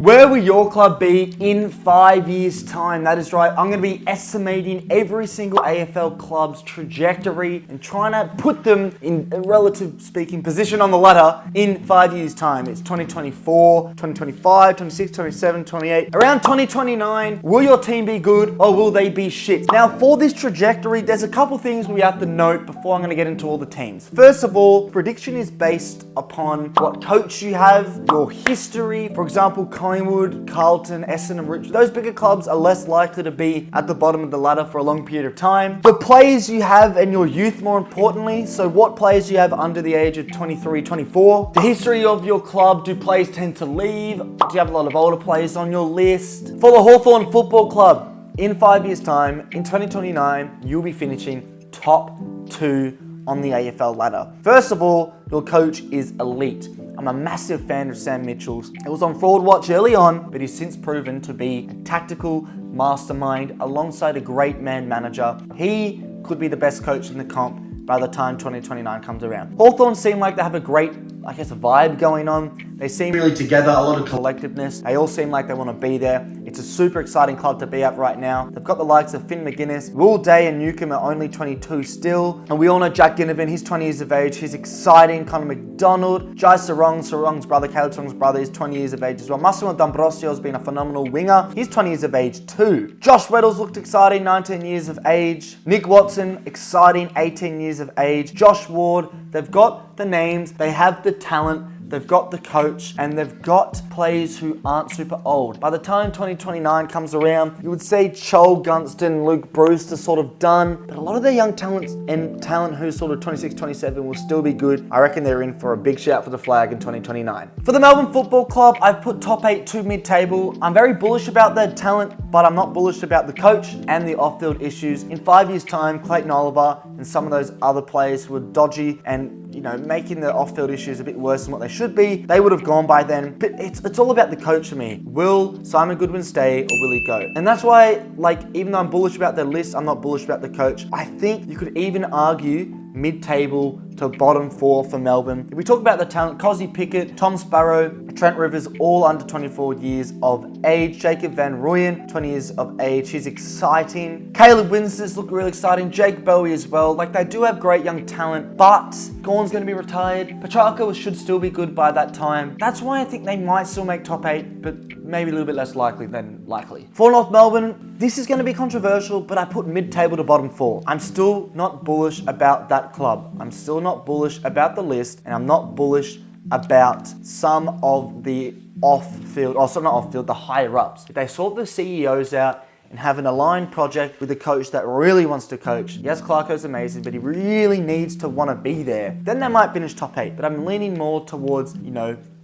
Where will your club be in 5 years' time? That is right, I'm going to be estimating every single AFL club's trajectory and trying to put them in a relative speaking position on the ladder in 5 years' time. It's 2024, 2025, 26, 27, 28. Around 2029, will your team be good or will they be shit? Now, for this trajectory, there's a couple things we have to note before I'm going to get into all the teams. First of all, prediction is based upon what coach you have, your history. For example, Collingwood, Carlton, Essendon and Richmond. Those bigger clubs are less likely to be at the bottom of the ladder for a long period of time. The players you have and your youth, more importantly. So what players you have under the age of 23, 24. The history of your club. Do players tend to leave? Do you have a lot of older players on your list? For the Hawthorn Football Club, in 5 years' time, in 2029, you'll be finishing top 2 on the AFL ladder. First of all, your coach is elite. I'm a massive fan of Sam Mitchell's. It was on Fraud Watch early on, but he's since proven to be a tactical mastermind alongside a great man manager. He could be the best coach in the comp by the time 2029 comes around. Hawthorn seem like they have a great, I guess, a vibe going on. They seem really together, a lot of collectiveness. They all seem like they want to be there. It's a super exciting club to be at right now. They've got the likes of Finn McGuinness, Will Day and Newcomb are only 22 still. And we all know Jack Ginnivan, he's 20 years of age. He's exciting. Connor McDonald, Jai Sarong's brother, Caleb Sarong's brother, is 20 years of age as well. Massimo D'Ambrosio's been a phenomenal winger. He's 20 years of age too. Josh Weddle's looked exciting, 19 years of age. Nick Watson, exciting, 18 years of age. Josh Ward, they've got the names, they have the talent, they've got the coach, and they've got players who aren't super old. By the time 2029 comes around, you would say Chol Gunston, Luke Bruce are sort of done, but a lot of their young talent who's sort of 26, 27 will still be good. I reckon they're in for a big shout for the flag in 2029. For the Melbourne Football Club, I've put top 8 to mid-table. I'm very bullish about their talent, but I'm not bullish about the coach and the off-field issues. In 5 years' time, Clayton Oliver and some of those other players who are dodgy and making the off-field issues a bit worse than what they should be, they would have gone by then. But it's all about the coach for me. Will Simon Goodwin stay or will he go? And that's why, even though I'm bullish about their list, I'm not bullish about the coach. I think you could even argue mid-table to bottom 4 for Melbourne. If we talk about the talent, Cozzy Pickett, Tom Sparrow, Trent Rivers, all under 24 years of age. Jacob Van Rooyen, 20 years of age. He's exciting. Caleb Winslow's look really exciting. Jake Bowie as well. They do have great young talent, but Gawn's going to be retired. Petrarca should still be good by that time. That's why I think they might still make top 8, but maybe a little bit less likely than likely. For North Melbourne, this is going to be controversial, but I put mid-table to bottom 4. I'm still not bullish about that club. I'm still not bullish about the list, and I'm not bullish about some of the off-field, the higher-ups. If they sort the CEOs out and have an aligned project with a coach that really wants to coach. Yes, Clarko's amazing, but he really needs to want to be there. Then they might finish top 8, but I'm leaning more towards,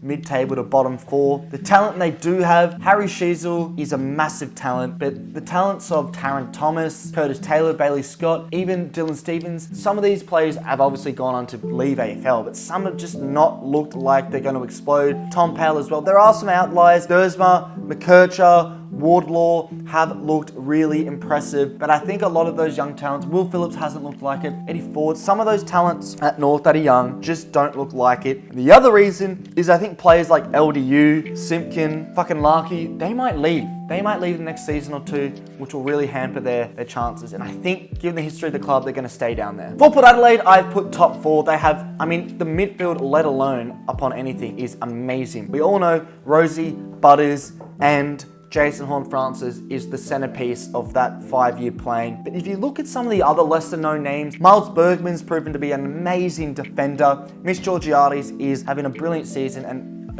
mid-table to bottom 4. The talent they do have, Harry Sheezel is a massive talent, but the talents of Taron Thomas, Curtis Taylor, Bailey Scott, even Dylan Stevens, some of these players have obviously gone on to leave AFL, but some have just not looked like they're going to explode. Tom Powell as well. There are some outliers. Dersma, McKercher, Wardlaw have looked really impressive, but I think a lot of those young talents, Will Phillips hasn't looked like it, Eddie Ford, some of those talents at North that are young just don't look like it. And the other reason is I think players like LDU, Simpkin, fucking Larkey, they might leave. They might leave the next season or 2, which will really hamper their chances. And I think, given the history of the club, they're going to stay down there. For Port Adelaide, I've put top 4. They have, the midfield, let alone upon anything, is amazing. We all know Rosie, Butters, and Jason Horne-Francis is the centerpiece of that 5-year plan. But if you look at some of the other lesser known names, Miles Bergman's proven to be an amazing defender. Mitch Georgiades is having a brilliant season, and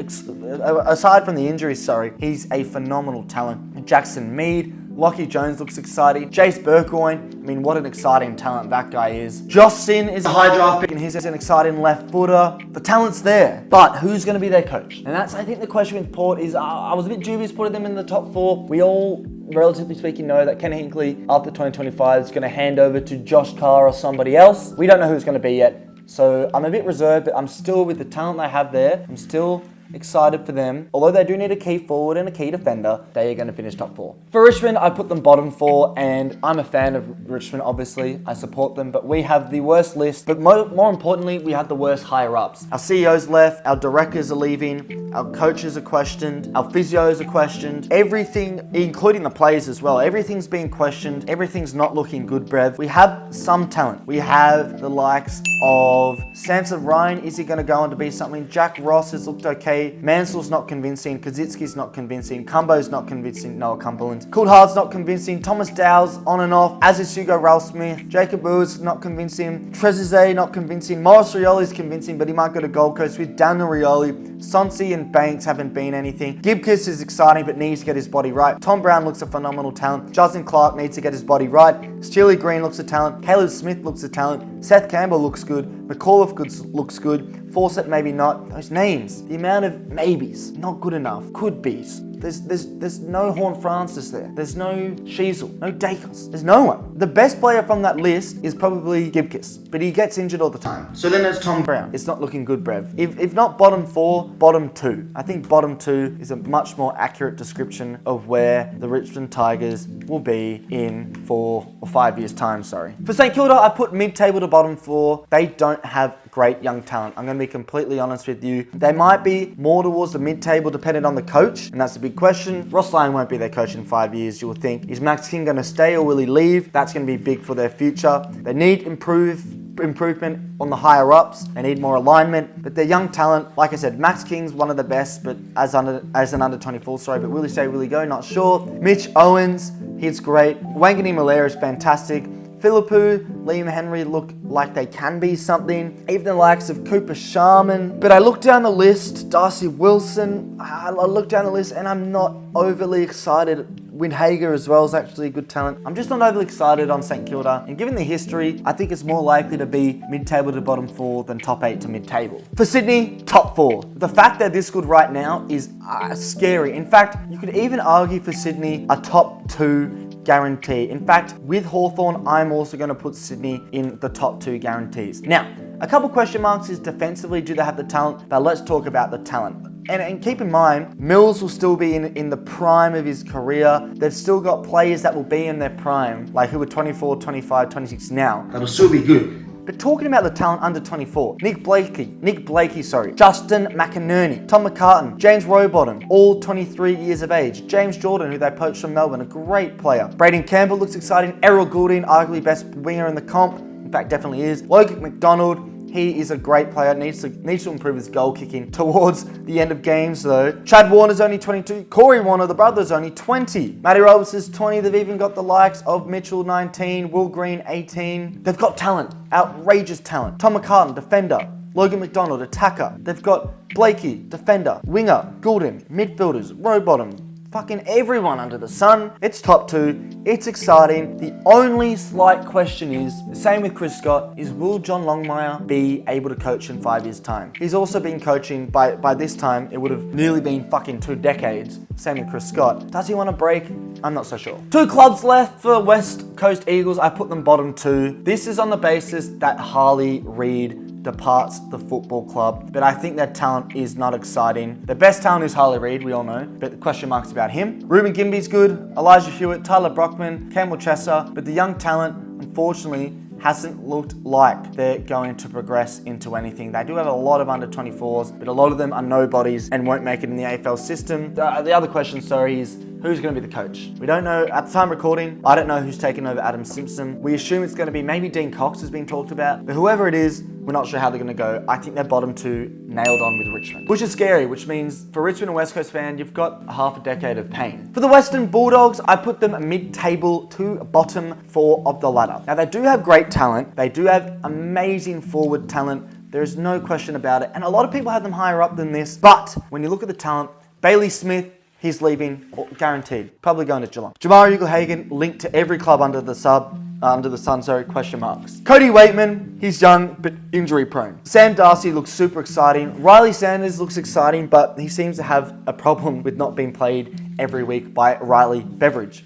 aside from the injuries, he's a phenomenal talent. Jackson Mead, Lockie Jones looks exciting. Jace Burgoyne, what an exciting talent that guy is. Josh Sin is a high draft pick and he's an exciting left footer. The talent's there, but who's going to be their coach? And that's, I think, the question with Port is, I was a bit dubious putting them in the top 4. We all, relatively speaking, know that Ken Hinkley, after 2025, is going to hand over to Josh Carr or somebody else. We don't know who it's going to be yet. So I'm a bit reserved, but I'm still, with the talent they have there, I'm still excited for them. Although they do need a key forward and a key defender, they are going to finish top 4. For Richmond, I put them bottom 4, and I'm a fan of Richmond, obviously. I support them, but we have the worst list. But more importantly, we have the worst higher-ups. Our CEO's left, our directors are leaving, our coaches are questioned, our physios are questioned. Everything, including the players as well, everything's being questioned. Everything's not looking good, Brev. We have some talent. We have the likes of Samson Ryan. Is he going to go on to be something? Jack Ross has looked okay. Mansell's not convincing. Kaczynski's not convincing. Cumbo's not convincing. Noah Cumberland. Coulthard's not convincing. Thomas Dow's on and off. As is Hugo Ralph-Smith. Jacob U's not convincing. Trezise not convincing. Morris Rioli's convincing, but he might go to Gold Coast with Daniel Rioli. Sonsi and Banks haven't been anything. Gibkiss is exciting, but needs to get his body right. Tom Brown looks a phenomenal talent. Justin Clark needs to get his body right. Steely Green looks a talent. Caleb Smith looks a talent. Seth Campbell looks good. McAuliffe looks good. Fawcett maybe not. Those names, the amount of maybes, not good enough, could be's. There's no Horn Francis there. There's no Sheasel, no Dacos. There's no one. The best player from that list is probably Gibkiss, but he gets injured all the time. So then there's Tom Brown. It's not looking good, Brev. If not bottom 4, bottom 2. I think bottom 2 is a much more accurate description of where the Richmond Tigers will be in 4 or 5 years' time, sorry. For St Kilda, I put mid-table to bottom 4. They don't have great young talent. I'm going to be completely honest with you. They might be more towards the mid-table depending on the coach, and that's a big question. Ross Lyon won't be their coach in 5 years, you will think. Is Max King going to stay or will he leave? That's going to be big for their future. They need improvement on the higher ups. They need more alignment, but their young talent, like I said, Max King's one of the best, but as an under 24, sorry, but will he stay, will he go? Not sure. Mitch Owens, he's great. Wangani Malera is fantastic. Philippou, Liam Henry look like they can be something. Even the likes of Cooper Sharman. But I look down the list, Darcy Wilson, I look down the list and I'm not overly excited. Windhager as well is actually a good talent. I'm just not overly excited on St Kilda. And given the history, I think it's more likely to be mid-table to bottom 4 than top 8 to mid-table. For Sydney, top 4. The fact they're this good right now is scary. In fact, you could even argue for Sydney a top 2 guarantee. In fact, with Hawthorn, I'm also going to put Sydney in the top 2 guarantees. Now, a couple question marks is defensively, do they have the talent? But let's talk about the talent. And keep in mind, Mills will still be in the prime of his career. They've still got players that will be in their prime, like who are 24, 25, 26 now. That'll still be good. But talking about the talent under 24, Nick Blakey, Justin McInerney, Tom McCartan, James Rowbottom, all 23 years of age. James Jordan, who they poached from Melbourne, a great player. Braden Campbell looks exciting. Errol Goulding, arguably best winger in the comp. In fact, definitely is. Logan McDonald, he is a great player, needs to improve his goal kicking towards the end of games though. Chad Warner's only 22. Corey Warner, the brother, is only 20. Matty Robertson's 20. They've even got the likes of Mitchell, 19. Will Green, 18. They've got talent, outrageous talent. Tom McCartan, defender. Logan McDonald, attacker. They've got Blakey, defender. Winger, Goulden, midfielders, Rowbottom. Fucking everyone under the sun. It's top 2. It's exciting. The only slight question is, the same with Chris Scott, is will John Longmire be able to coach in 5 years' time? He's also been coaching, by this time, it would have nearly been fucking 2 decades. Same with Chris Scott. Does he want a break? I'm not so sure. 2 clubs left for West Coast Eagles. I put them bottom 2. This is on the basis that Harley Reid departs the football club, but I think their talent is not exciting. The best talent is Harley Reid, we all know, but the question mark's about him. Ruben Gimby's good, Elijah Hewitt, Tyler Brockman, Campbell Chesser, but the young talent, unfortunately, hasn't looked like they're going to progress into anything. They do have a lot of under 24s, but a lot of them are nobodies and won't make it in the AFL system. The other question, sorry, is who's going to be the coach? We don't know. At the time of recording, I don't know who's taken over Adam Simpson. We assume it's going to be maybe Dean Cox has been talked about, but whoever it is, we're not sure how they're going to go. I think they're bottom 2 nailed on with Richmond, which is scary, which means for Richmond and West Coast fan, you've got half a decade of pain. For the Western Bulldogs, I put them mid-table to bottom 4 of the ladder. Now, they do have great talent. They do have amazing forward talent. There is no question about it. And a lot of people have them higher up than this. But when you look at the talent, Bailey Smith, he's leaving, guaranteed. Probably going to Geelong. Jamari Ugle-Hagan linked to every club under the sub. under the sun, sorry, question marks. Cody Waitman, he's young but injury prone. Sam Darcy looks super exciting. Riley Sanders looks exciting, but he seems to have a problem with not being played every week by Luke Beveridge,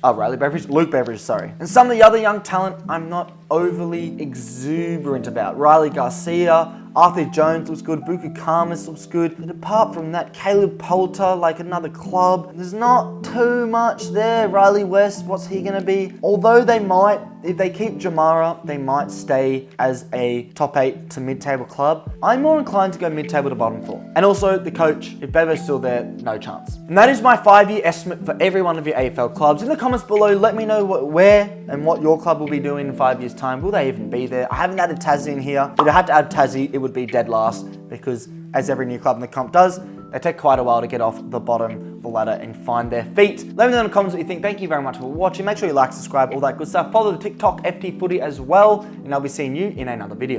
sorry. And some of the other young talent I'm not overly exuberant about. Riley Garcia, Arthur Jones looks good, Buku Karmas looks good. But apart from that, Caleb Poulter, like another club, there's not too much there. Riley West, what's he gonna be? Although they might, if they keep Jamara, they might stay as a top 8 to mid-table club. I'm more inclined to go mid-table to bottom 4. And also the coach, if Bevo's still there, no chance. And that is my 5-year estimate for every one of your AFL clubs. In the comments below, let me know where and what your club will be doing in 5 years' time. Will they even be there? I haven't added Tassie in here. If I had to add Tassie, it would be dead last because as every new club in the comp does, they take quite a while to get off the bottom of the ladder and find their feet. Let me know in the comments what you think. Thank you very much for watching. Make sure you like, subscribe, all that good stuff. Follow the TikTok FTFooty as well, and I'll be seeing you in another video.